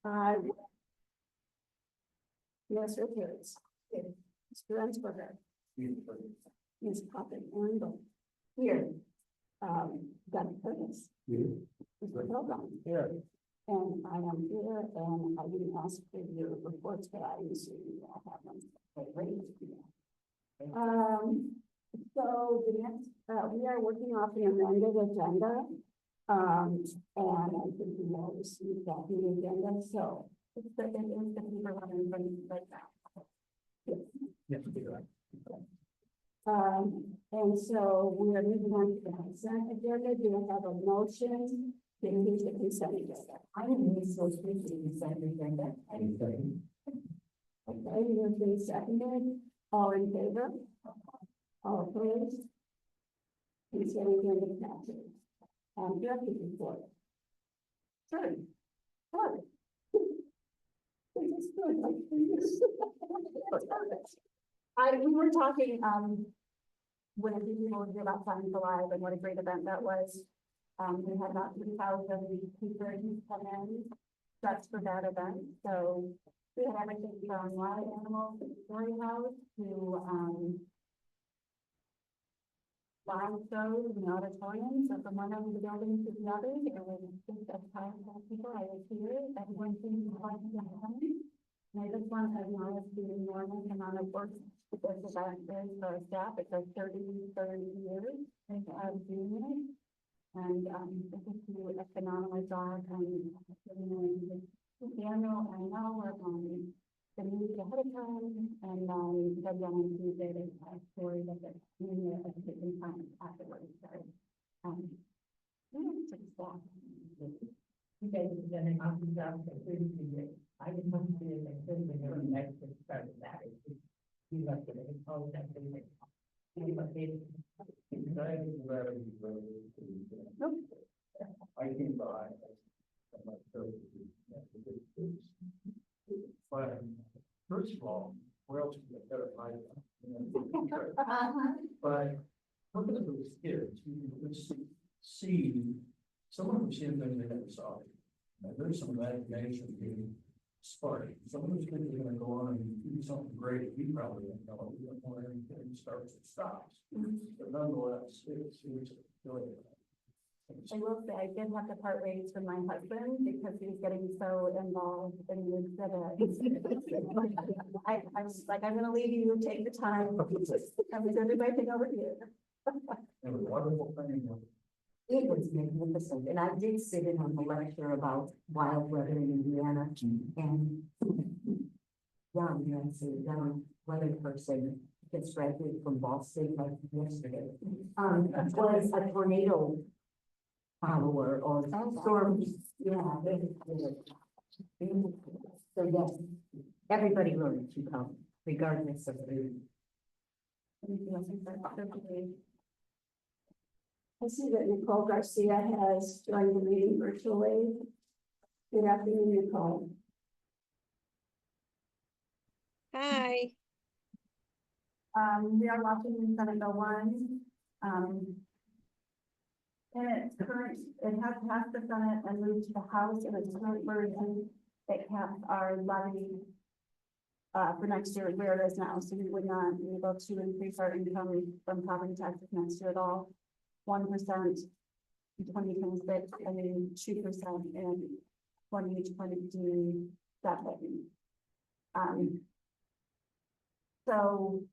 I. Yes, it is. Mr. Rensberger. Ms. Poppin, Arundel. Here. Doug Curtis. Here. Mr. Hildon. Here. And I am here, and I didn't ask for your reports, but I assume you all have them. Ready? So the next, we are working off the amended agenda. And I think we all received that new agenda, so it's the paper running right now. Yes. And so we are moving on to the consent agenda. Do you have a motion? Then here's the consent agenda. I am Ms. Sophie, the consent agenda. Okay, you're being seconded. All in favor? All opposed? Consent agenda passes. Director's report. Sure. Sure. This is good. We were talking, when people were here about Sign for Live and what a great event that was. We had about 3,000 people come in just for that event. So we had everything from wild animals to story house to live shows in the auditorium. So from one end of the building to the other, there was just a ton of people. I was here. Everyone seemed to like to come. And I just want to acknowledge the enormous amount of work that this event is for our staff. It's our 30 years of doing it. And this is do a phenomenal job. And Daniel and Mel work on the news ahead of time, and the young Tuesday they have stories of it in the education time afterwards. So it's just that. You guys have done an awesome job for 30 years. I just want to say that there's been a nice start of that. You left it in all that thing. I came by. But first of all, where else would I better find it? But looking at those kids, you can see someone who's seen things they never saw. Now, there's some imagination being sparked. Some of those kids are going to go on and do something great. We probably don't know. We don't know where anything starts and stops. But nonetheless, it's really. I will say I did have to part ways from my husband because he was getting so involved in the exhibit. I was like, I'm gonna leave you, take the time. I'm gonna do my thing over here. It was a wonderful thing. It was magnificent, and I did sit in on the lecture about wild weather in Indiana, and young weather person gets graduated from Ball State like yesterday. Was a tornado follower or storm. Yeah. So yes, everybody learns to come, regardless of the. I see that Nicole Garcia has joined the meeting virtually. Good afternoon, Nicole. Hi. We are watching Senate Bill 1. In its current, it has passed the Senate and moved to the House in its current version. It caps our levy for next year where it is now. So we would not be able to increase our income from property taxes next year at all. 1% in 2026 and then 2% in 2027. So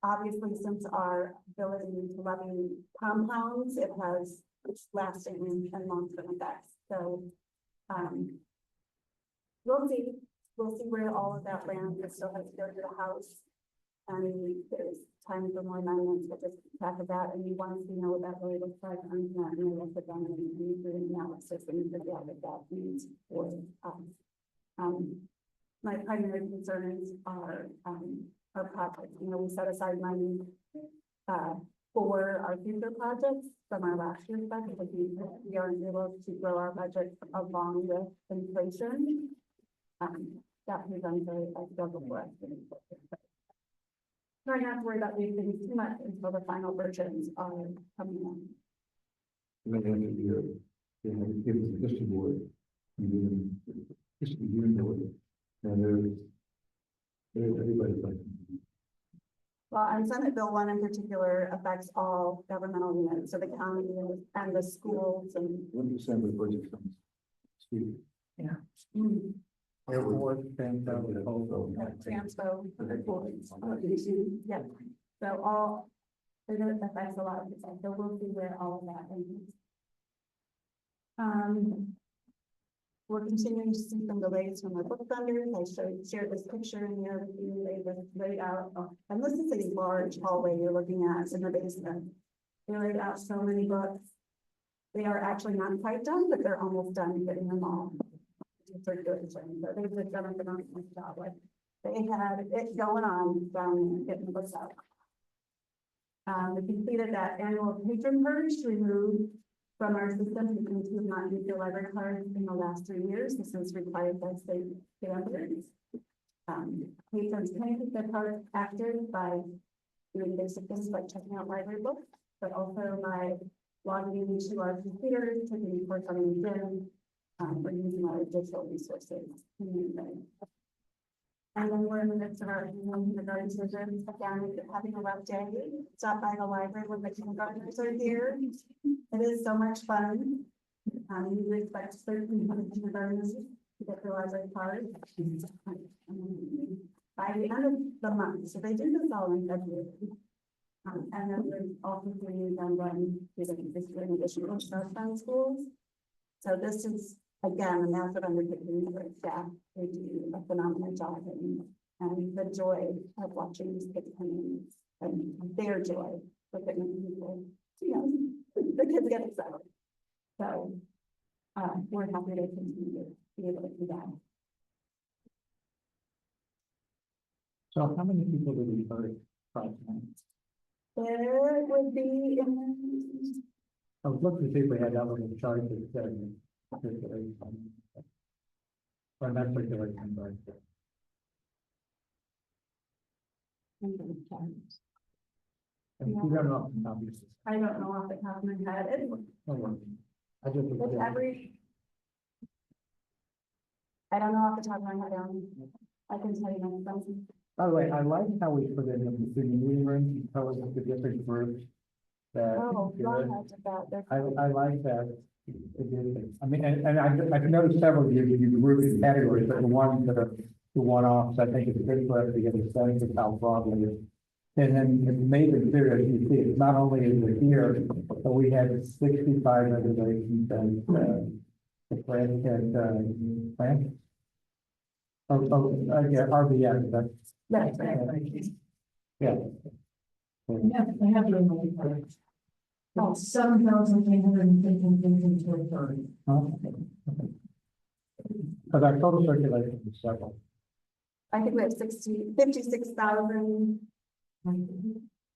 obviously, since our ability to levy compounds, it has lasting and long-term effects. So we'll see where all of that lands. It still has to go to the House. And there's time for more amendments, but just track of that. And once we know what that really looks like, I'm not going to look at them and do an analysis and figure out what that means for us. My primary concerns are projects. You know, we set aside money for our future projects from our last year's budget, but we aren't able to grow our budget along with inflation. That presents a struggle for us. Try not to worry about these things too much until the final versions are coming in. And then the history board, history hearing And there's everybody's like. Well, and Senate Bill 1 in particular affects all governmental units, so the county and the schools and. When December budget comes. Steve. Mm, Airport, and also. Transpo. Yeah, so it affects a lot of people, so we'll see where all of that ends. We're continuing to see some delays from our book vendors. I shared this picture in here with you. They just laid out, and this is a large hallway you're looking at in the basement. They laid out so many books. They are actually not quite done, but they're almost done getting them all. So they've just done a phenomenal job. Like they had it going on down there, getting the books out. We completed that annual patron purge to remove from our system, because we have not used the library card in the last 3 years. This is required by state standards. Patrons can keep their card active by doing basic things like checking out library books, but also by logging into our computers, taking reports on the gym, or using our digital resources. And then we're in the midst of our kindergarten children, again, having a rough day. Stop by the library when the kindergartners are here. It is so much fun. We expect 1,300 kindergartners to get their library card. By the end of the month, so they did this all in February. And then we're also doing them run in additional Southbound schools. So this is, again, a massive undertaking for staff. They do a phenomenal job, and the joy of watching these kids come in, and their joy for getting people, the kids get excited. So, we're happy to continue to be able to do that. So how many people did we heard from? There would be in, I was looking to see if we had that little chart that said. Or not circulation, but. And you don't know, obviously. I don't know off the top of my head, I just. it's every. I don't know off the top of my head, I can tell you that. By the way, I like how we put it in the meeting room, you tell us the different groups. That. Oh, Ron had about that. I like that. I mean, and I've noticed several of you group in categories, but the ones that are the one-offs, I think it's good for us to get a sense of how broadly it is. And then it's made it clear, as you see, it's not only is it here, but we had 65 reservations and, the France had, France. Yeah, RBS, That's right. yeah. Yeah, I have your money. Oh, 7,815 to a third. Because our total circulation is several. I think we have 56,000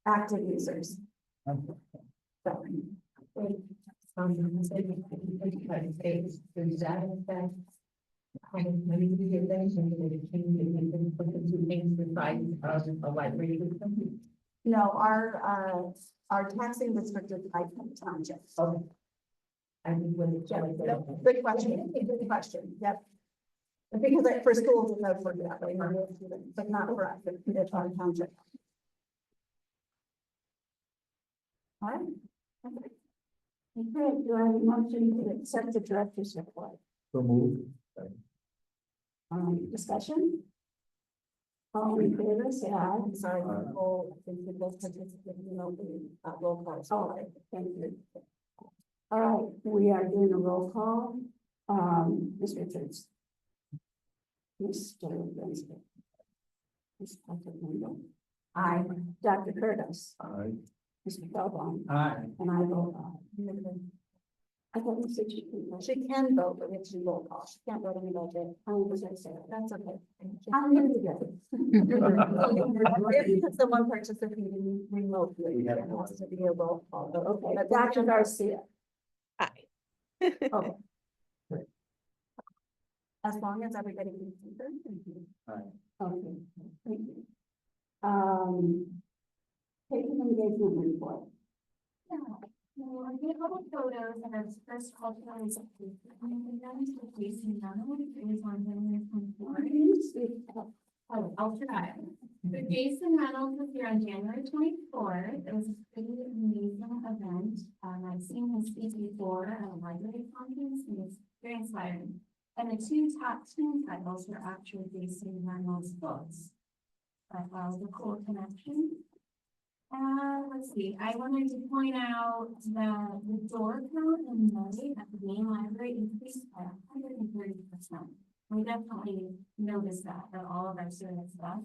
active users. So, Does that affect how many you get things and they change it and then put the two things beside a library system? no, our taxing district is by township. Oh. I mean, when it's. Yeah, yep, good question, yep. Because for schools, it's not for that, but not for us, it's our township. All right. Okay, do I have a motion to accept the director's report? So move. Discussion? All in favor, say aye. I'm sorry, all, I think we both participated in the roll call. All right, thank you. All right, we are doing a roll call. Ms. Richards. Mr. Winston. Ms. Patrick. Aye. Dr. Curtis. Aye. Mr. Feldbaum. Aye. And I vote aye. I thought you said she can vote, but we have to do roll call. She can't vote on the budget. Was I say that's okay. I'm gonna do that. If someone participating remotely, We have it has to be a roll call. Okay, but Dr. Garcia. Hi. Okay. As long as everybody can see them. Okay, thank you. Patron engagement report. Yeah, well, I get a couple photos and it's first called. And then to Jason, not only is on the. I'll try. So Jason Reynolds was here on January 24th. It was a pretty amazing event. I've seen him speak before at a library conference and it's very inspiring. And the two top team titles were actually Jason Reynolds' books. That was a cool connection. Let's see, I wanted to point out that the door count in May at the main library increased by 130%. We definitely noticed that at all of our student stuff.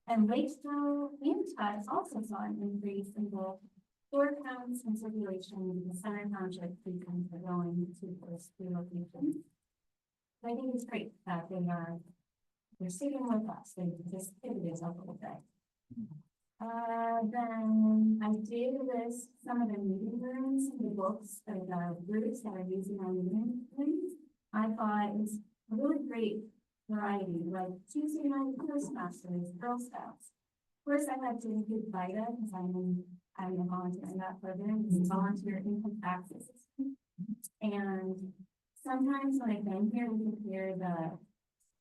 And Lakeville and Tut also saw an increase in both door counts and circulation in the center township beacons are going to those three locations. I think it's great that they're sitting with us, this pivot is up a little bit. Then I did list some of the meeting rooms, the books, or the groups that are using our meeting rooms. I thought it was a really great variety, like Tuesday night Toastmasters, Girl Scouts. First, I had to include VITA because I'm a volunteer in that program, it's volunteer income taxes. And sometimes when I've been here, we can hear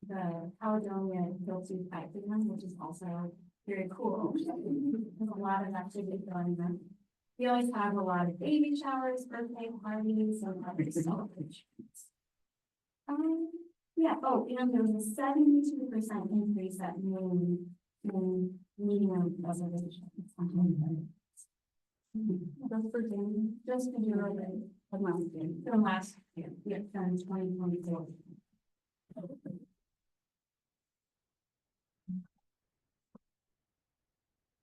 the Caledonia Guilty Pipe Band, which is also very cool. There's a lot of activity going on. We always have a lot of baby showers, birthday parties, and other celebrations. Yeah, oh, and there was a 72% increase at noon in medium reservations. Just for Jane, Just for your, from last year, yeah, from 2024.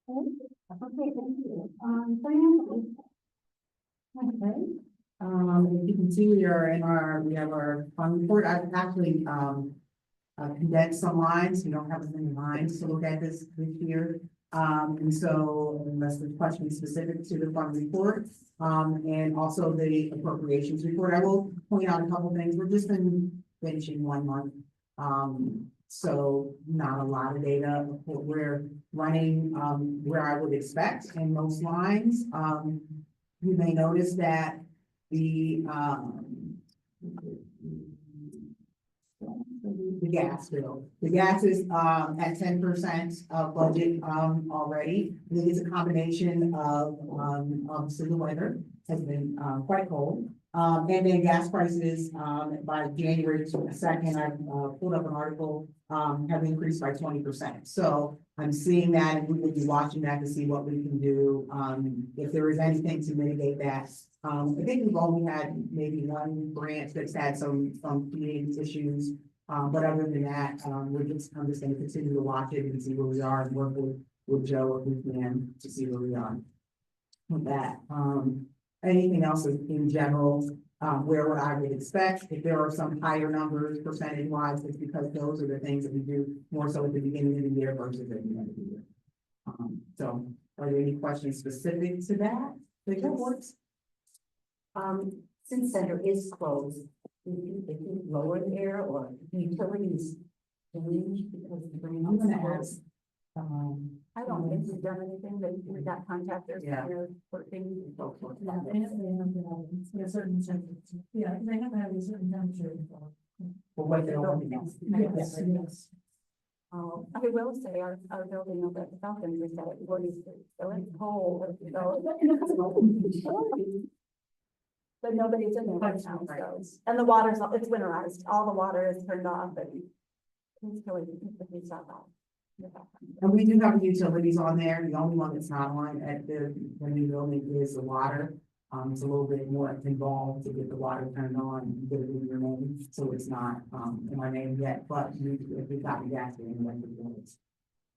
Okay, thank you. Fran? Okay. As you can see, we have our fund report. I've actually, condensed some lines. We don't have as many lines to look at this year. And so unless there's questions specific to the fund report, and also the appropriations report, I will point out a couple things. We're just been finishing 1 month. So not a lot of data. We're running, where I would expect in most lines. You may notice that the gas bill. The gas is at 10% of budget already. I think it's a combination of the weather has been quite cold. And then gas prices by January 2nd, I pulled up an article, have increased by 20%. So I'm seeing that and we will be watching that to see what we can do. If there is anything to mitigate that. I think we've only had maybe one branch that's had some heating issues. But other than that, I'm just gonna continue to watch it and see where we are and work with Joe if we can to see where we are with that. Anything else in general, where what I would expect, if there are some higher numbers percentage wise, it's because those are the things that we do more so at the beginning of the year versus at the end of the year. So are there any questions specific to that? Since center is closed, if you lower the air or utilities change because the brain. I'm gonna ask. I don't think we've done anything, that we got contractors, Yeah. they're working. Yeah, certain incentives. Yeah, they have to have a certain temperature. For what they're looking at. Yes. I will say our building over at the Falcons is at 43, so it's cold, so. But nobody's in there right now, so, and the water's, it's winterized, all the water is turned off and. It's really, it's not bad. And we do have utilities on there. The only one that's not on at the new building is the water. It's a little bit more involved to get the water turned on and get it in your name. So it's not, in my name yet, but if we've got the gas in the electric bills.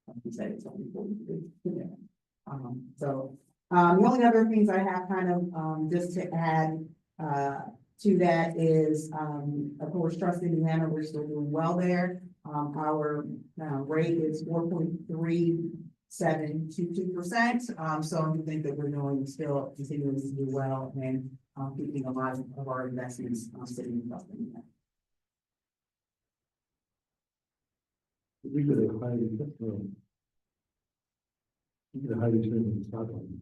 Like you said, it's only 43. Yeah. The only other things I have kind of, just to add, to that is, of course, Trust Indiana, we're still doing well there. Our rate is 4.3722%. So I think that we're doing still continuing to do well and keeping a lot of our investments sitting in Trust Indiana. We could have highly, we could have highly trained in Scotland.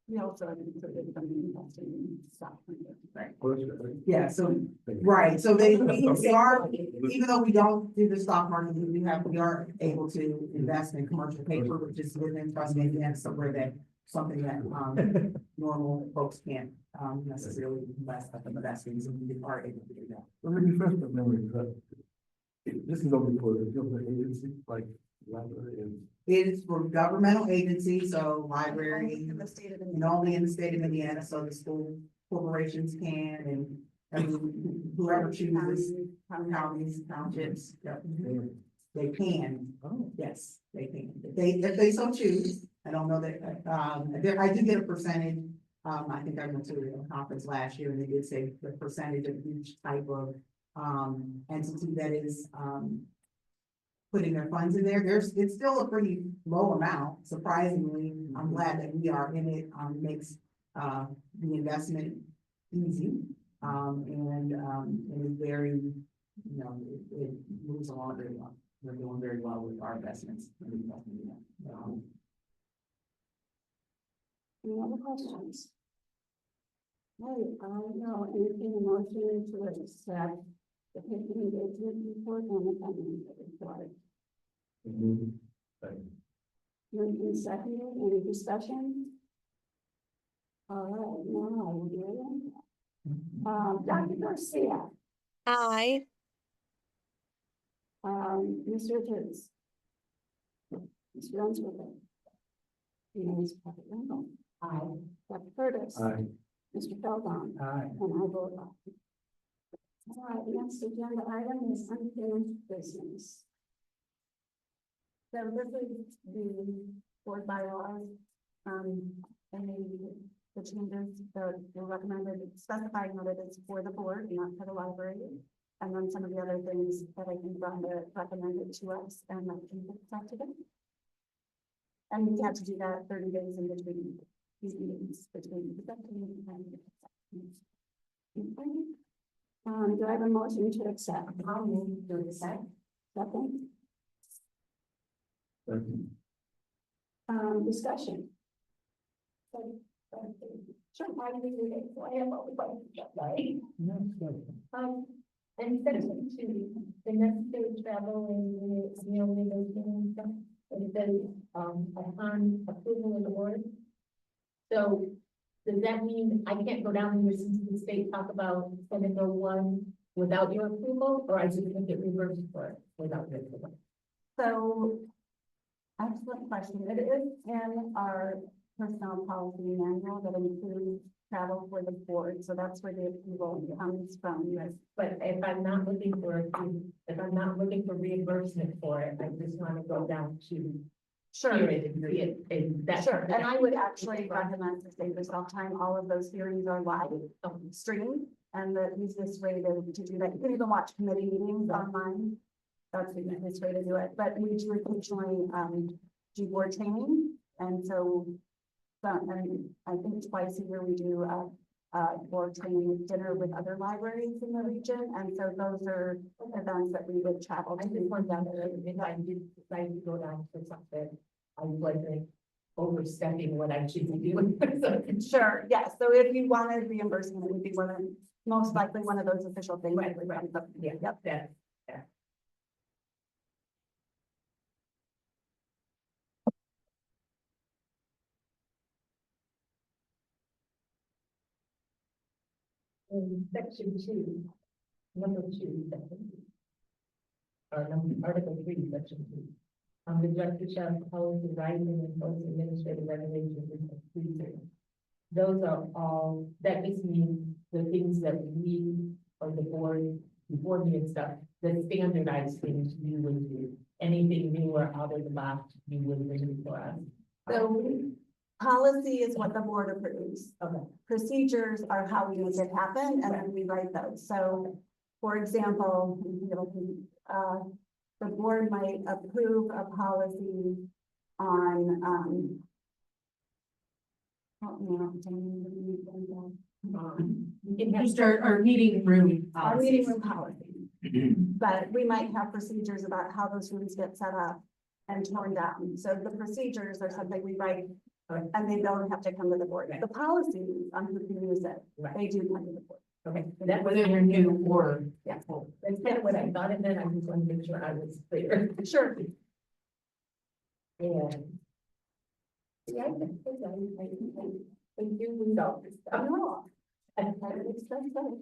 We also have included some investing in stock. Yeah, so, right, so they are, even though we don't do the stock market, we are able to invest in commercial paper, which is within trust, maybe that's somewhere that, something that, normal folks can't, necessarily invest, but that's things we are able to do that. Well, let me refresh my memory, this is only for the government agency, like library and. It is for governmental agencies, so library, In the state of and only in the state of Indiana, so the school corporations can, and, I mean, whoever chooses, counties, townships, yeah, they can. Oh. Yes, they can, if they so choose. I don't know that, I do get a percentage. I think I went to a conference last year and they did say the percentage of each type of, entity that is, putting their funds in there. It's still a pretty low amount, surprisingly. I'm glad that we are in it, makes, the investment easy. And it's very, it moves along very well. We're doing very well with our investments. Any other questions? Right, I know, anything emotion to accept the patient engagement report and the financial report. Moved and seconded, any discussion? All right, now I will do it. Dr. Garcia, Aye. Mr. Richards. Mr. Dunsworth. Ms. Puckett Randall. Aye. Dr. Curtis. Aye. Mr. Feldon. Aye. And I vote aye. All right, next agenda item is unfinished business. So this is the board bylaws, and the changes that were recommended, specifying that it is for the board, not for the library. And then some of the other things that I think Rhonda recommended to us and that can be accepted. And we had to do that 30 days in between these meetings, between the subcommittee and the acceptance. Okay. Do I have a motion to accept? I'll move to accept. Second. Discussion. Sure, why do we do it? So I have all the questions, right? And section two, the necessary travel and the meal negotiation and stuff, it says, upon approval of the board. So does that mean I can't go down and listen to the state talk about Senate Bill 1 without your approval, or I just get reversed for it without your approval? So, excellent question. It is in our personnel policy manual that includes travel for the board. So that's where the approval comes from. Yes. But if I'm not looking for, if I'm not looking for reimbursement for it, I just want to go down to Sure. hear it and see it, and that's. Sure, and I would actually recommend to save yourself time, all of those hearings are live, streamed, and the easiest way to do that, you can even watch committee meetings online. That's the easiest way to do it, but we do occasionally, do board training, and so, and I think twice a year we do a board training dinner with other libraries in the region, and so those are events that we would travel I to. just want down there, if I did decide to go down for something, I wasn't overstepping what I should be doing. So, Sure, yes, so if you wanted reimbursement, it would be one of, most likely one of those official things. Right, that would right. come up. yeah, Yep. that, in section 2, number 2, section 2. Or article 3, section 2. The director shall impose the writing and impose administrative regulations and procedures. Those are all, that just means the things that we, or the board me and stuff, the standardized things you would do. Anything new or out of the box, you would bring for us. So policy is what the board approves. Okay. Procedures are how we make it happen, and then we write those. So, for example, the board might approve a policy on, Our meeting room. our meeting room policy. But we might have procedures about how those rooms get set up and torn down. So the procedures are something we write Alright. And they don't have to come to the board. Right. The policies on who can use it, Right. they do come to the board. Okay, that was Whether you're new or. Yeah. that's kind of what I thought, and then I just wanted to make sure I was clear. Sure. And. Yeah, I do resolve this stuff. No. And I would expect so.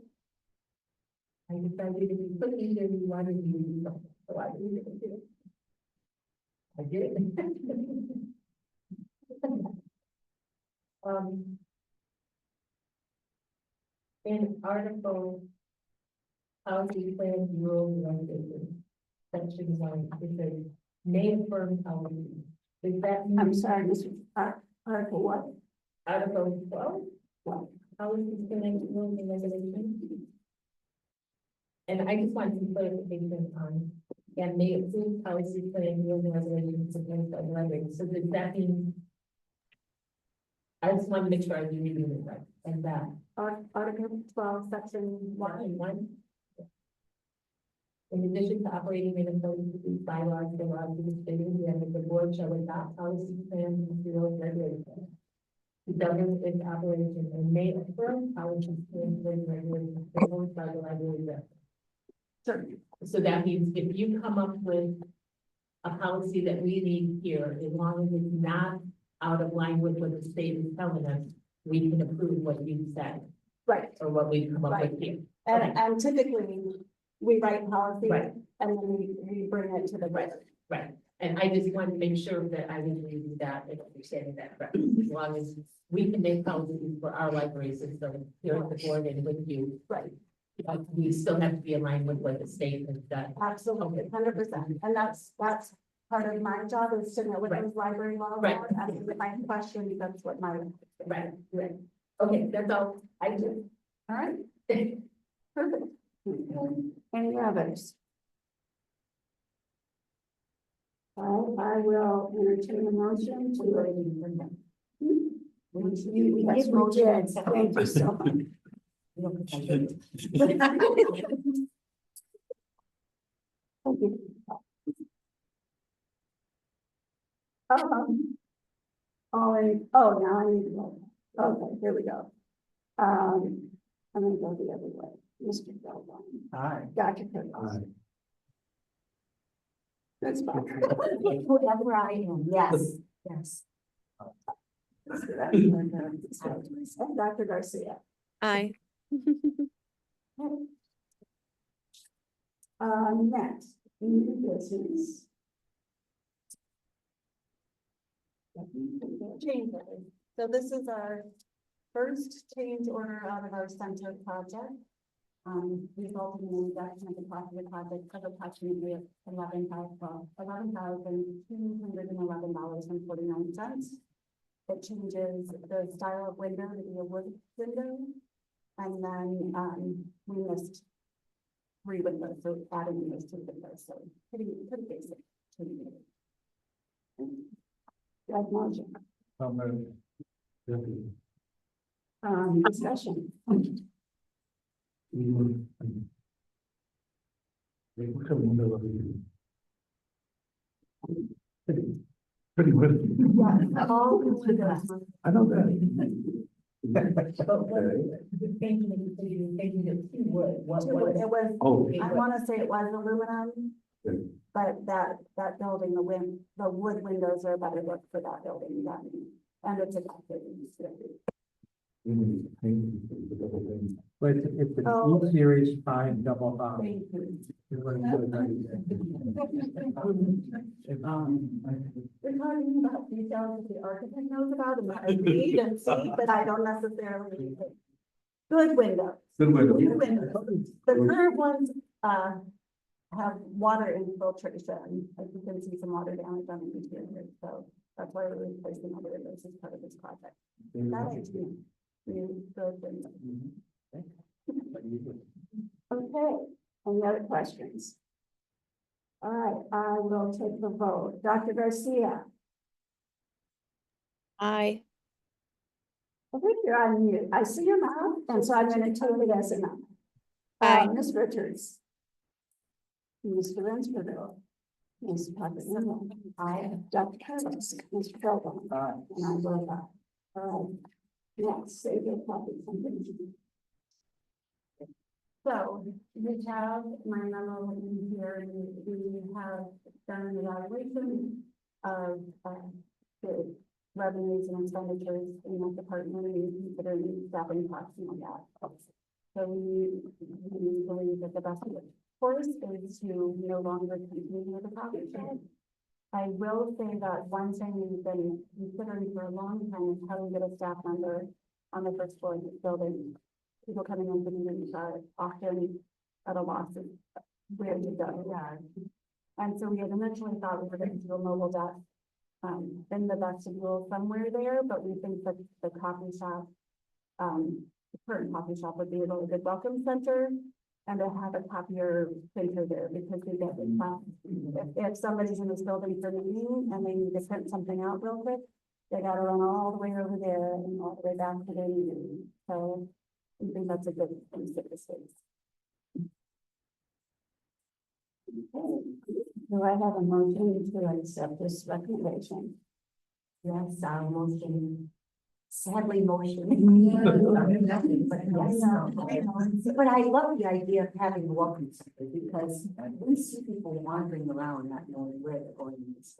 I decided if you put me here, you wanted me to do something, so I didn't do it. I did. In article. Policy plan rules and regulations. Section 1, it says, may affirm policy. Does that mean? I'm sorry, Mr. Article what? Article 12, policy plan rules and regulations. And I just want some clarification on, and may approve policy plan rules and regulations against the library. So does that mean? I just want to make sure I do reading it right, and that. Article 12, section 1. In addition to operating in accordance with these bylaws, the laws of the state of Indiana, the board shall adopt policy plans and rules and regulations. To govern its operation and may affirm policy plans and regulations proposed by the library director. Certainly. So that means if you come up with a policy that we need here, as long as it's not out of line with what the state is telling us, we can approve what you said Right. or what we come up Right. with here. And typically, we write policy Right. and then we bring it to the board. Right, and I just wanted to make sure that I was reading that and understanding that correctly, as long as we can make policies for our library system here at the board and with you. Right. But we still have to be aligned with what the state has done. Absolutely, 100%. And that's part of my job is to know what Right. those library laws Right. are. And if I have questions, that's what my. Right, right. Okay, that's all I do. All right, perfect. Any others? I will entertain a motion to. Yes, we did. Thank you so much. Thank you. Now I need to go. Okay, here we go. I'm gonna go the other way. Mr. Belvin, Aye. Dr. Pickles. Aye. That's fine. Whoever I am, yes, yes. And Dr. Garcia. Aye. Next, new business. Change order. So this is our first change order out of our center project. Resulting in a reduction of the cost of the project of approximately $11,211.49. It changes the style of window to be a wood window. And then, we missed 3 windows, so adding those 2 windows, so pretty basic change. Like motion, discussion. Pretty good. Yeah, all the windows. I know that. But what, the thinking that you're thinking that you would, what It was? was, Oh, I wanna say it was aluminum, okay. but that building, the wood windows are a better look for that building, and it's a. But it's the Oh. E-Series 5 double R. Thank you. You're going to do that. We're talking about details that the architect knows about and that I read and see, but I don't necessarily. read it. Good windows. Good window. Good windows. The current ones, have water infiltration, as you can see some water damage on the interior, so that's why we're replacing all the windows as part of this project. That I do. New good windows. Okay, any other questions? All right, I will take the vote. Dr. Garcia, Aye. I think you're on mute. I see your mouth, and so I'm gonna take it as a no. Aye. Ms. Richards. Mr. Rensford. Ms. Patrick, I, Dr. Curtis, Mr. Fellow, and I vote aye. All right. Next, save your copy. So we have my memo in here, and we have done an evaluation of the revenues and expenditures in that department, and considering staffing costs and all that. So we believe that the best course is to no longer continue with the coffee shop. I will say that one thing we've been considering for a long time is how to get a staff member on the first floor of the building. People coming into the meetings are often at a loss of where to go. And so we had initially thought we were going to do a mobile desk in the vestibule somewhere there, but we think that the coffee shop, the current coffee shop would be a really good welcome center, and to have a copier printer there, because we get if somebody's in this building for a meeting and they need to print something out real quick, they gotta run all the way over there and all the way back to their meeting. So I think that's a good use of the space. Okay. Do I have a motion to accept this recommendation? Yes, I'll motion. Sadly motion. But I love the idea of having a welcome center, because we see people wandering around not knowing where they're going to this.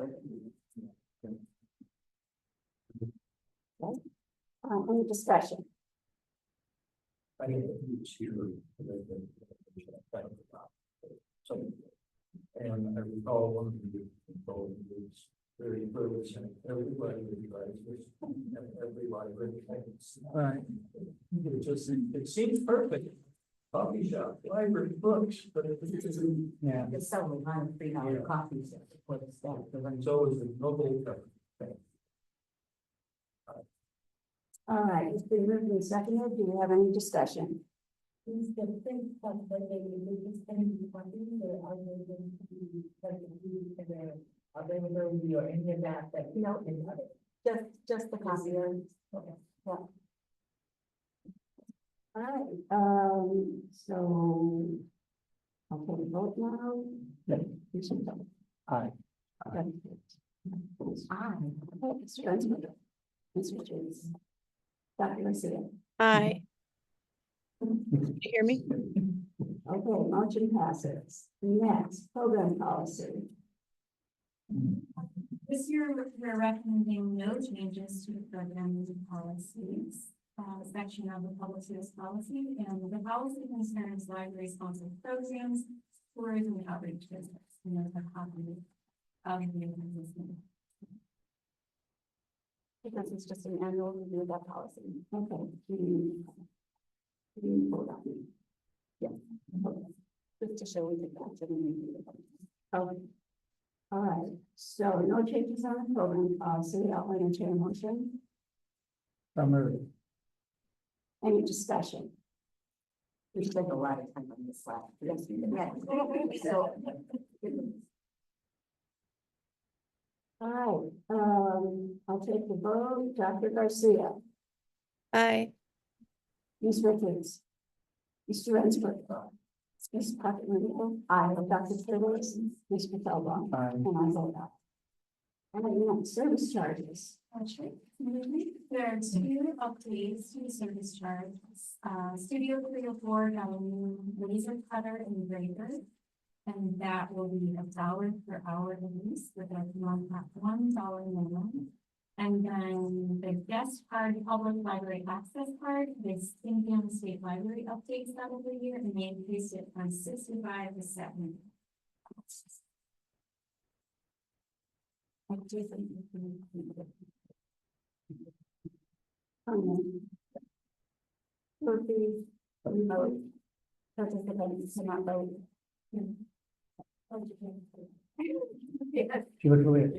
Any discussion? I think it's here. So, and I recall one of the people was very fervent, and everybody right. It seems perfect. Coffee shop, library, books, but it isn't. Yeah. It's selling $3 coffees for the staff. So is the noble. All right, it's been moved and seconded. Do you have any discussion? Is the thing that they just spend funding or are they going to be availability or any of that No, just the copier. Okay. Yeah. All right, so I'll take a vote now. You should vote. Aye. Aye. Okay, Mr. Dunsmore. Mr. James. Dr. Garcia. Aye. Can you hear me? Okay, motion passes. Next, program policy. This year, we're recommending no changes to the program policies, section of the public service policy, and the policy concerns library sponsored programs, tourism and outreach business. And there's a copy of the existing. This is just an annual review of that policy. Okay. Hold on. Yeah. Okay. Just to show we did that. Okay. All right, so no changes on the program policy. I'll entertain a motion. Any discussion? We spent a lot of time on this slide. Yes. So. All right, I'll take the vote. Dr. Garcia, Aye. Ms. Richards, Mr. Rensford, Ms. Patrick, I, Dr. Curtis, Mr. Feldbaum, and I vote aye. And then service charges. Okay. There are two updates to the service charges. Studio 304 got a new laser cutter and engraver, and that will be $1 per hour of use with a $1 minimum. And then the guest card, public library access card, this Indiana State Library updates that every year, and they increased it from 65 to 70. I do think we can. For the remote participants to not vote. She looked away at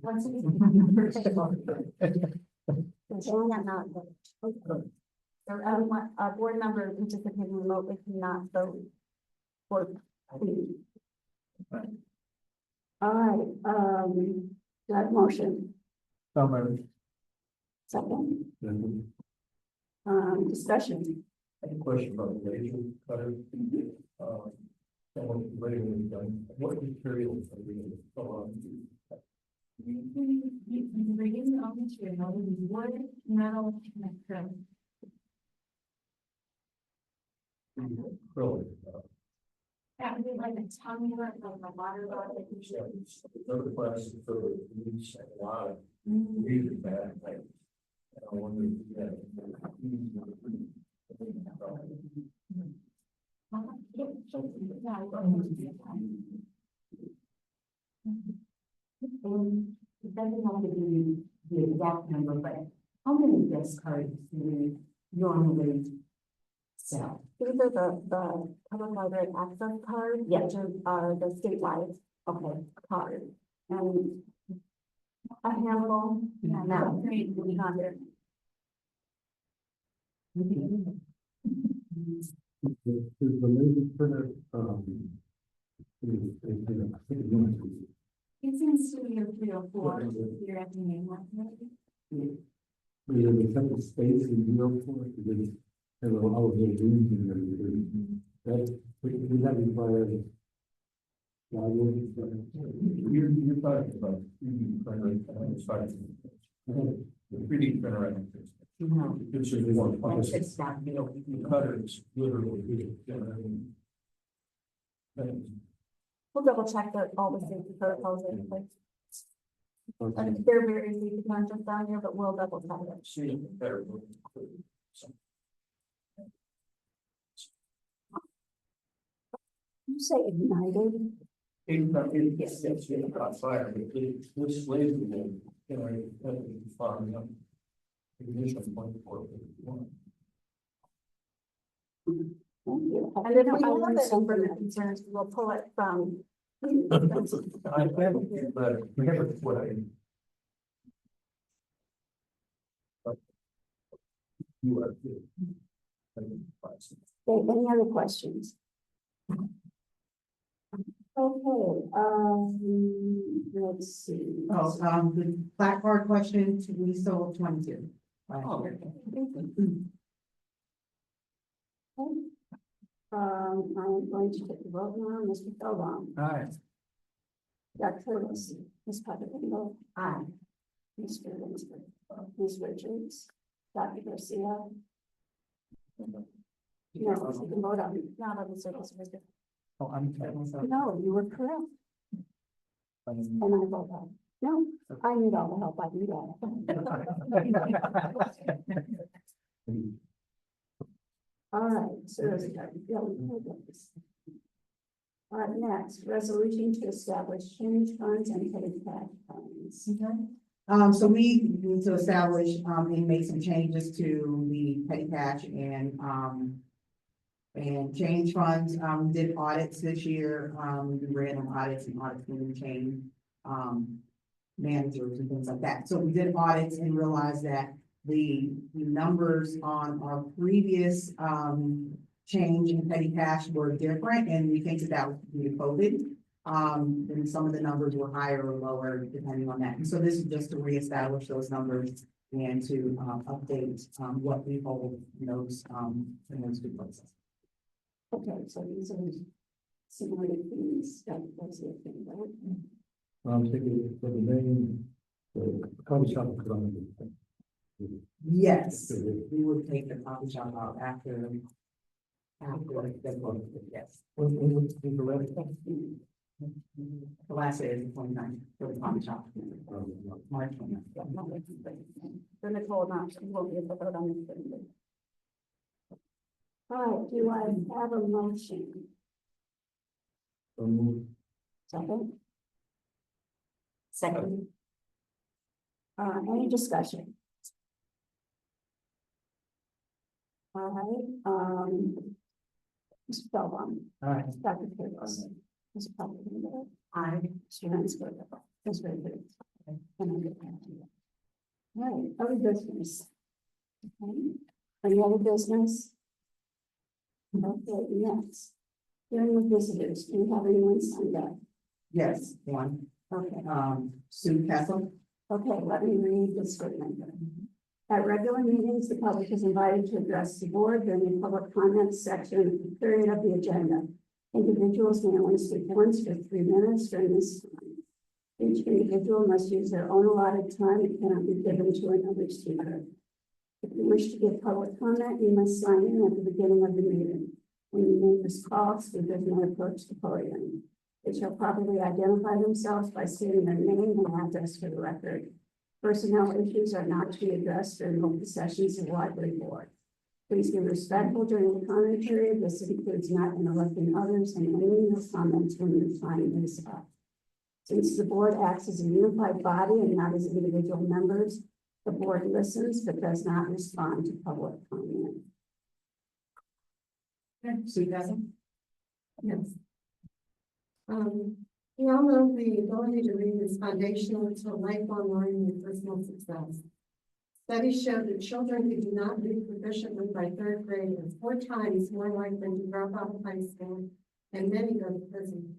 Once again. Showing that not vote. So a board member participating remotely cannot vote for. All right, do I have a motion? Second, discussion. a question about the laser cutter. someone regularly done, what materials are we going to fill on? We're using all material, wood, metal, and acrylic. Acrylic. That would be like a tongue work, like a water bottle. Another class for the use a lot of really bad things. I wonder if you have. It doesn't have to be the exact number, but how many guest cards do we normally sell? These are the public library access cards, which are the statewide, card. And a handful, and that, three, not here. Is the laser printer, I think it's going to be. It's in Studio 304, you're at the main one. Is it a separate space in New York? Because there are all of those rooms in there. That, we that require. You're talking about 3D printer, the 3D printer. I think it's- It's just more fun. It's not, you know, The cutter is literally generating things. We'll double check that all the safety protocols are in place. And they're very easy to find just down here, but we'll double check it. See better. You say ignited? Yes, got fire, but this laser will generate farm. Ignition point for it. Thank you. And if we have some further concerns, we'll pull it from. I can get better. Remember what I. You are good. Okay, any other questions? Okay, let's see. the black card question, we sold 22. Oh. I'm going to take the vote now, Mr. Feldbaum, Hi. Dr. Curtis, Ms. Pepperell, aye. Mr. Winston, Ms. Richards, Dr. Garcia. No, you can vote on, not on the surface visit. Oh, I'm. No, you were correct, and I vote aye. No, I need all the help I can get. All right, so there's a, yeah, we know this. All right, next, resolution to establish change funds and petty cash funds. So we need to establish, and make some changes to the petty cash and change funds. We did audits this year. We ran on audits and audits when we changed, managers and things like that. So we did audits and realized that the numbers on our previous, change in petty cash were different, and we think that was due to COVID. And some of the numbers were higher or lower depending on that. And so this is just to reestablish those numbers and to, update, what we hold in those two places. Okay, so these are similar things, that's the thing, right? I'm thinking for the name, the coffee shop. Yes, we would take the coffee shop out after that one, yes. What's the rest? The last day is the 29th for the coffee shop. March 29th. Yeah, not like you, but, for Nicole, not, she won't be able to vote on this thing. All right, do I have a motion? Second? Second. Any discussion? All right, Mr. Feldbaum. All right. Dr. Curtis. Mr. Pepperell. Aye. Mr. Lansford. Ms. Richards. And I'm good. All right, other business. Okay. Any other business? Okay, next. Hearing with visitors, do you have anyone signed up? Yes, one, Okay, Sue Castle. okay, let me read the statement. At regular meetings, the public is invited to address the board during the public comments section period of the agenda. Individuals may only speak once for 3 minutes during this time. Each individual must use their own allotted time and cannot be given to another speaker. If you wish to give public comment, you must sign in at the beginning of the meeting. When your name is called, speakers may approach the podium. They shall properly identify themselves by stating their name and address for the record. Personnel issues are not to be addressed during open sessions of the library board. Please be respectful during the comment period. This includes not interrupting others and ending your comments when your time is up. Since the board acts as a unified body and not as individual members, the board listens but does not respond to public comment. Sue Gressel? Yes. We all know the ability to read is foundational to lifelong learning and personal success. Studies show that children who do not read proficiently by 3rd grade are 4 times more likely to drop out of high school, and many go to prison.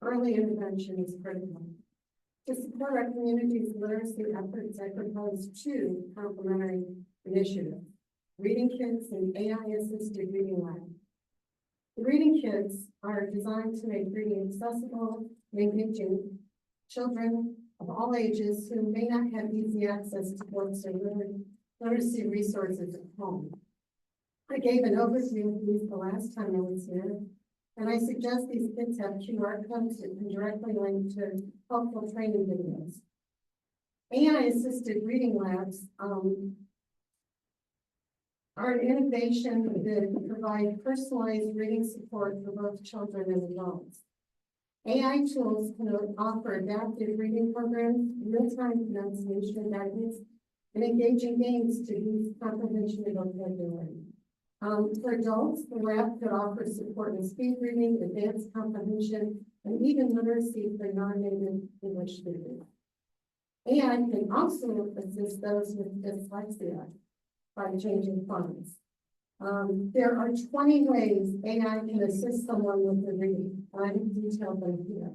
Early intervention is critical. To support our community's literacy efforts, I propose 2 complementary initiatives: Reading Kits and AI-assisted reading lab. The Reading Kits are designed to make reading accessible and engaging. Children of all ages who may not have easy access to books or literacy resources at home. I gave an overview of these the last time I was here, and I suggest these kits have QR codes that can directly link to helpful training videos. AI-assisted reading labs are an innovation that provide personalized reading support for both children and adults. AI tools can offer adaptive reading programs, real-time pronunciation guidance, and engaging games to boost comprehension and vocabulary. For adults, the lab could offer support in speed reading, advanced comprehension, and even literacy for non-native English speakers. AI can also assist those with dyslexia by changing fonts. There are 20 ways AI can assist someone with the reading. I've detailed them here.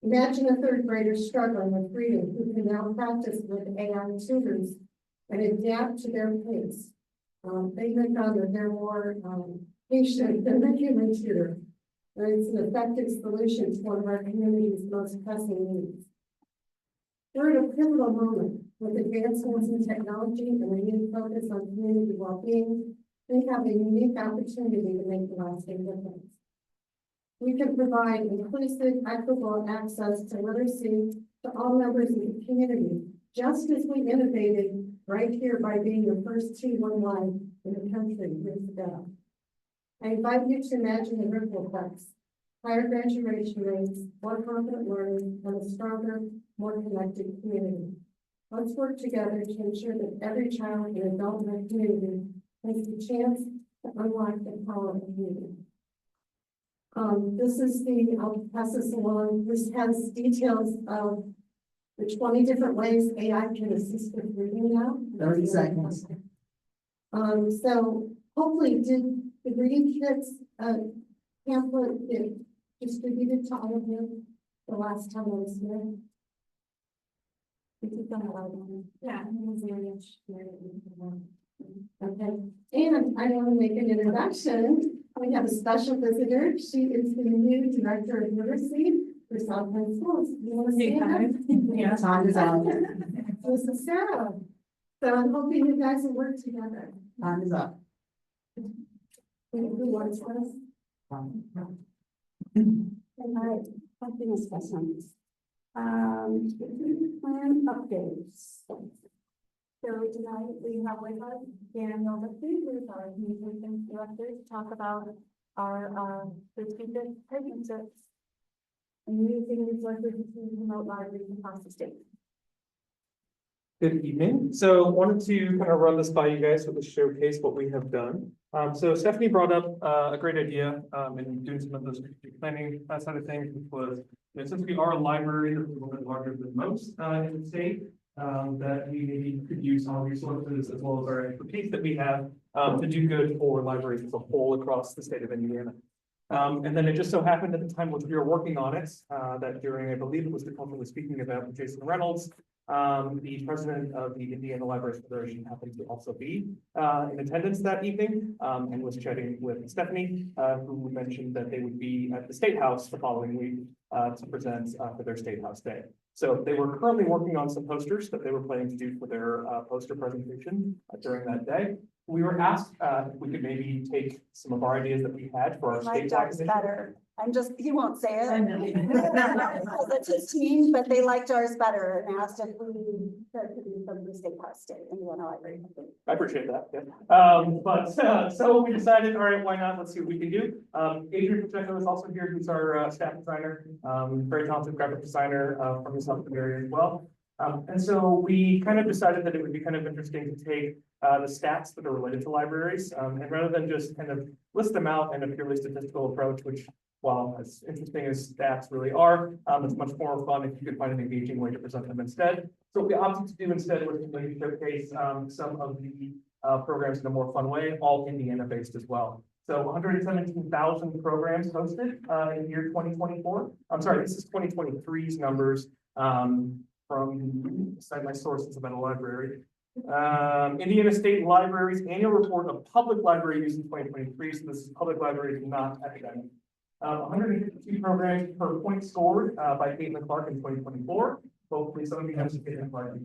Imagine a 3rd grader struggling with reading who can now practice with AI tutors and adapt to their pace. They have found that they're more patient than the human tutor. And it's an effective solution to one of our community's most pressing needs. We're at a pivotal moment with advancements in technology and a renewed focus on community well-being. We have a unique opportunity to make a lasting difference. We can provide inclusive, equitable access to literacy to all members of the community, just as we innovated right here by being the first T1Y in the country years ago. I invite you to imagine the ripple effects: higher graduation rates, more confident learning, and a stronger, more connected community. Let's work together to ensure that every child and adult in our community has the chance to unlock the power of reading. This is I'll pass this along. This has details of the 20 different ways AI can assist with reading now. 30 seconds. So hopefully did the reading kits pamphlet get distributed to all of you the last time I was here? Yeah, it was very interesting. Okay, and I want to make an introduction. We have a special visitor. She is the new director of literacy for South Bend Schools. You want to say hi? Yeah, time is up. This is Sarah. So I'm hoping you guys will work together. Time is up. Who wants this? Alright, happiness questions. Plan updates. So tonight we have with us Daniel McPhee, who is our communications director, to talk about our 55th partnerships and using resources to promote libraries across the state. Good evening. So wanted to kind of run this by you guys with a showcase what we have done. So Stephanie brought up a great idea in doing some of the strategic planning side of things, which was, you know, since we are a library that's a little bit larger than most in the state, that we maybe could use our resources as well as our expertise that we have to do good for libraries as a whole across the state of Indiana. And then it just so happened at the time which we were working on it, that during, I believe it was the conference we were speaking about with Jason Reynolds, The president of the Indiana Library Federation happened to also be in attendance that evening and was chatting with Stephanie, who mentioned that they would be at the State House the following week to present for their State House Day. So they were currently working on some posters that they were planning to do for their poster presentation during that day. We were asked if we could maybe take some of our ideas that we had for our My statewide dog's initiative. better. I'm just, he won't say I it. know. That's his team, but they liked ours better and asked if we could do some of the State House Day in the library. I appreciate that, yeah. So we decided, all right, why not? Let's see what we can do. Adrian Pacheco is also here, who's our staff designer, very talented graphic designer from the South area as well. And so we kind of decided that it would be kind of interesting to take the stats that are related to libraries, and rather than just kind of list them out in a purely statistical approach, which, while as interesting as stats really are, it's much more fun if you could find an engaging way to present them instead. So what we opted to do instead was to maybe showcase some of the programs in a more fun way, all Indiana-based as well. So 117,000 programs hosted in year 2024. I'm sorry, this is 2023's numbers from cite my sources about a library. Indiana State Library's annual report of public library use in 2023. So this is public libraries, not academic. 152 programs per point scored by Caitlin Clark in 2024. Hopefully some of you have some Caitlin Clark.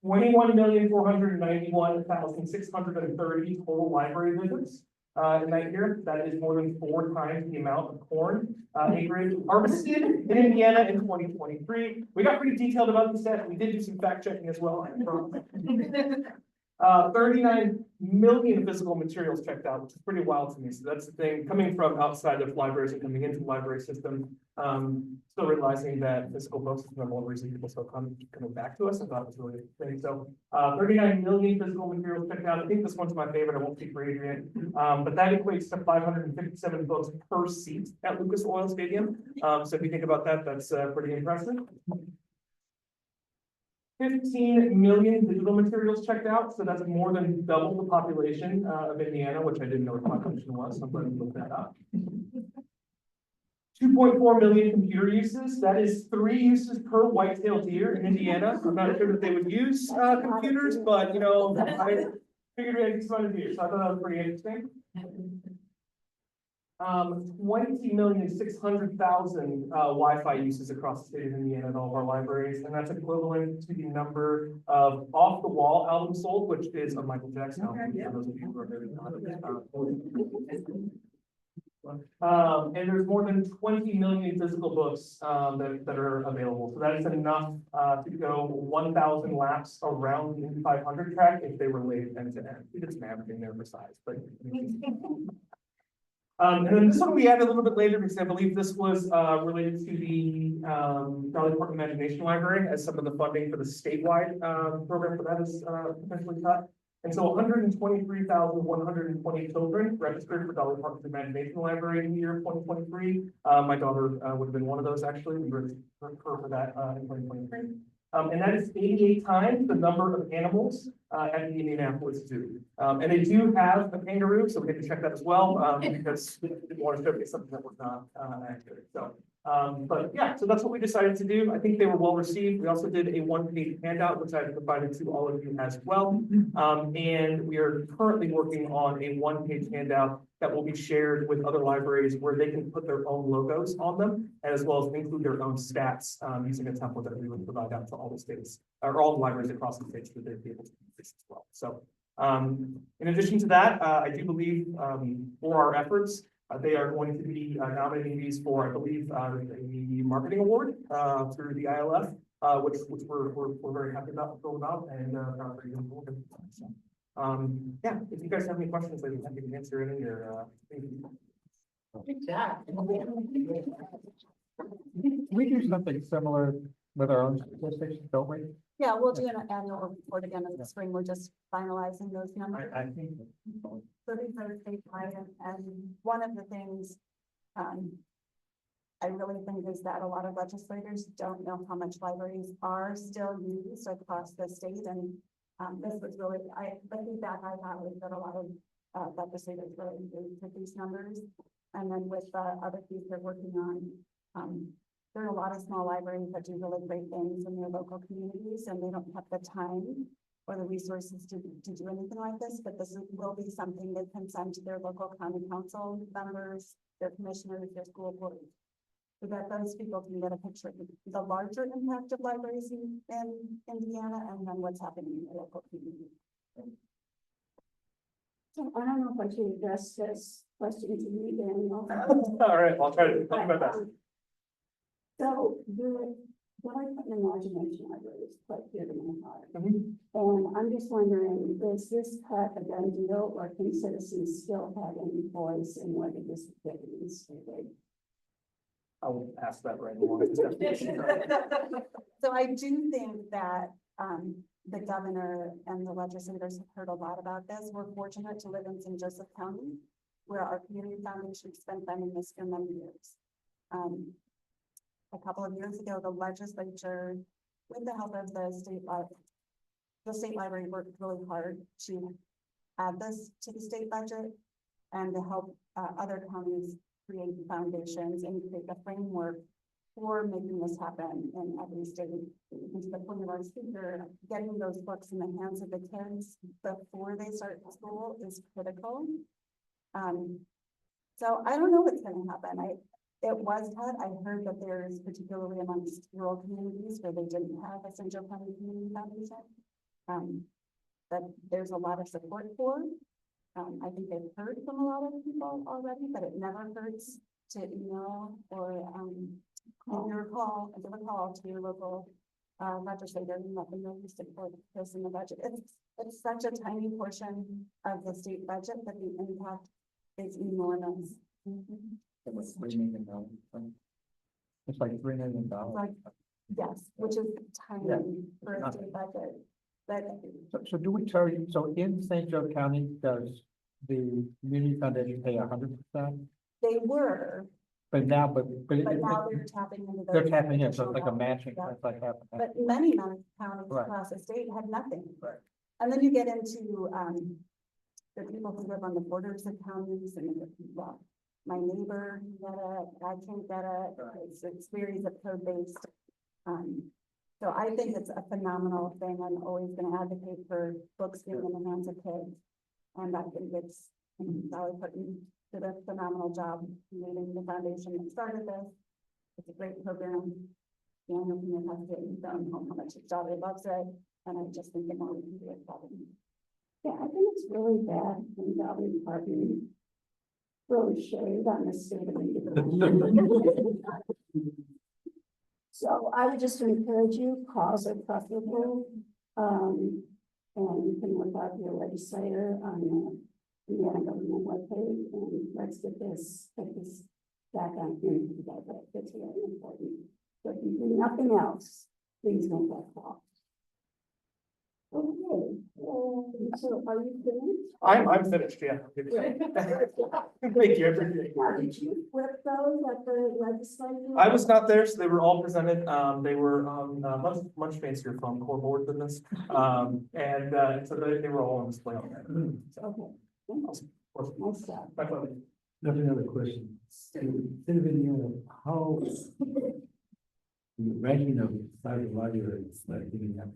21,491,630 total library visits in that year. That is more than 4 times the amount of corn acreage harvested in Indiana in 2023. We got pretty detailed about the stats. We did do some fact checking as well. 39 million physical materials checked out, which is pretty wild to me. So that's the thing, coming from outside of libraries and coming into the library system, still realizing that physical books is the number one reason people still coming back to us. I thought it was really interesting. So 39 million physical materials checked out. I think this one's my favorite. I won't speak for Adrian, but that equates to 557 books per seat at Lucas Oil Stadium. So if you think about that, that's pretty impressive. 15 million digital materials checked out, so that's more than double the population of Indiana, which I didn't know what the population was, so I'm glad to look that up. 2.4 million computer uses, that is 3 uses per white-tailed deer in Indiana. I'm not sure that they would use computers, but you know, I figured I'd use one of deer, so I thought that was pretty interesting. 20,600,000 Wi-Fi uses across the state of Indiana at all of our libraries, and that's equivalent to the number of off-the-wall albums sold, which is a Michael Jackson album. For those of you who are very and there's more than 20 million physical books that are available. So that is enough to go 1,000 laps around the Indy 500 track if they were laid end to end. We did some averaging there for size, but. And then this one we added a little bit later because I believe this was related to the Dolly Parton Imagination Library, as some of the funding for the statewide program for that is potentially cut. And so 123,120 children registered for Dolly Parton's Imagination Library in the year 2023. My daughter would have been one of those actually. We registered for that in 2023. And that is 88 times the number of animals at the Indianapolis Zoo. And they do have a kangaroo, so we had to check that as well, because we didn't want to showcase something that was not accurate. So, but yeah, so that's what we decided to do. I think they were well received. We also did a one-page handout, which I've provided to all of you as well. And we are currently working on a one-page handout that will be shared with other libraries where they can put their own logos on them, as well as include their own stats using a template that we would provide out to all the states, or all the libraries across the states, so that they'd be able to do this as well. So in addition to that, I do believe for our efforts, they are going to be nominating these for, I believe, the marketing award through the ILF, which we're very happy about, thrilled about, and very good. So, yeah, if you guys have any questions, I'd be happy to answer any or Good job. We do something similar with our own statistics, don't we? Yeah, we'll do an annual report again in the spring. We're just finalizing those numbers. I think. So these are statewide, and one of the things I really think is that a lot of legislators don't know how much libraries are still used across the state, and this was really, the feedback I got was that a lot of legislators really engaged with these numbers. And then with the other piece they're working on, there are a lot of small libraries that do really great things in their local communities, and they don't have the time or the resources to do anything like this, but will be something they can send to their local county council members, their commissioners, their school boards. So that those people can get a picture of the larger impact of libraries in Indiana and then what's happening in the local community. So I don't know if I should address this question to you, Daniel. All right, I'll try to do my best. So what I put in imagination library is quite dear to my heart. Mhm. And I'm just wondering, is this cut a done deal, or can citizens still have any voice in whether this is getting instated? I will ask that right now. So I do think that, the governor and the legislators have heard a lot about this. We're fortunate to live in St. Joseph County, where our community foundation spent funding this for many years. A couple of years ago, the legislature, with the help of the state library worked really hard to add this to the state budget and to help other counties create foundations and create a framework for making this happen in every state. And to the point of our speaker, getting those books in the hands of the kids before they start school is critical. So I don't know what's gonna happen. It was cut. I heard that there's particularly amongst rural communities where they didn't have a St. Joe County Community Foundation. That there's a lot of support for. I think they've heard from a lot of people already, but it never hurts to email or give a call to your local legislator and let them know you support this in the budget. It's such a tiny portion of the state budget, but the impact is enormous. It's like $3 million. Like, yes, which is tiny Yeah. for a state budget, but So do we charge, so in St. Joe County, does the community foundation pay 100%? they were, But now, but now they're tapping into. they're those tapping in, so it's like a additional matching, dollars. it's like half. But many counties Right. across the state had nothing. Right. And then you get into, the people who live on the borders of counties and, well, my neighbor can get it, I can't get it, it's very zip code based. So I think it's a phenomenal thing. I'm always gonna advocate for books being in the hands of kids. And I think it's, Sally Putnam did a phenomenal job leading the foundation that started this. It's a great program. Daniel can have to his own home, how much his daughter loves it, and I just think the more we can do it, probably. Yeah, I think it's really bad when the department really shade on the state of Indiana. So I would just encourage you, calls are preferable. And you can look up your legislator on the Indiana government webpage, and let's get this back on into the budget. It's really important. So if you do nothing else, please make that call. Okay, so are you finished? I'm finished, yeah. Thank you, I appreciate it. Now, did you flip those at the legislature? I was not there, so they were all presented. They were on much fancier phone core board than this. And so they were all on display on there. So, Okay, awesome. nice job. My pleasure. That's another question. Instead of Indiana, how the ranking of size of libraries, like giving up,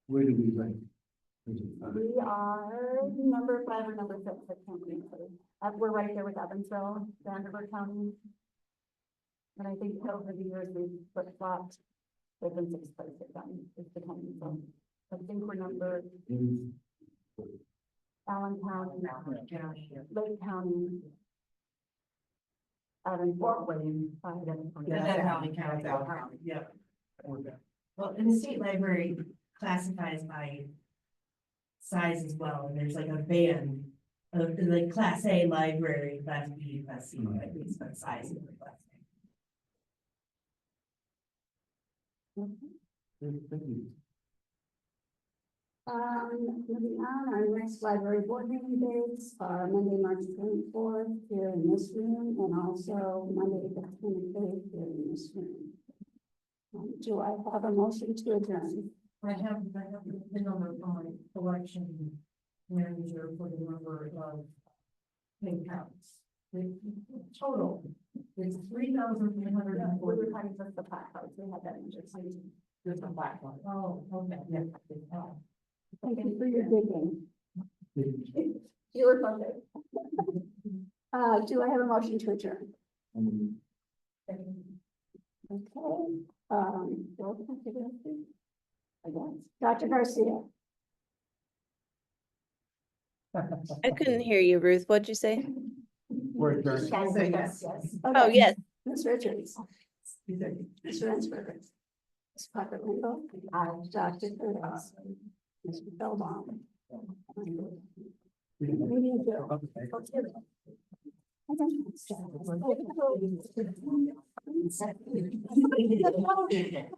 where do we rank? We are number 5 or number 6, I can't remember. We're right there with Evansville, Vanderbilt County. And I think over the years we've flip-flopped. They've been 6th place with them, it's the county, so I think we're number Allen County, Lake County. Evansville. Yeah. Well, and the state library classifies by size as well, and there's like a band of like class A library, class B, class C, at least by size of the class. Thank you. Moving on, our next library board meeting dates are Monday, March 24th here in this room, and also Monday, the 23rd here in this room. Do I have a motion to adjourn? I have the number on election manager for the number of pay counts. The total It's 3,340. We were talking just the plaque cards, we had that interesting. Just a black one. Oh, okay, yeah. Oh. Thank you for your digging. You were funded. Do I have a motion to adjourn? Okay, roll call, take it up, please. I guess, Dr. Garcia, I couldn't hear you, Ruth. What'd you say? We're adjourned. Yes. Oh, Okay. yes. Ms. Richards, Mr. Rensberger, Ms. Parker Lingle, Dr. Curtis, Mr. Feldbaum. Meeting adjourned. Okay.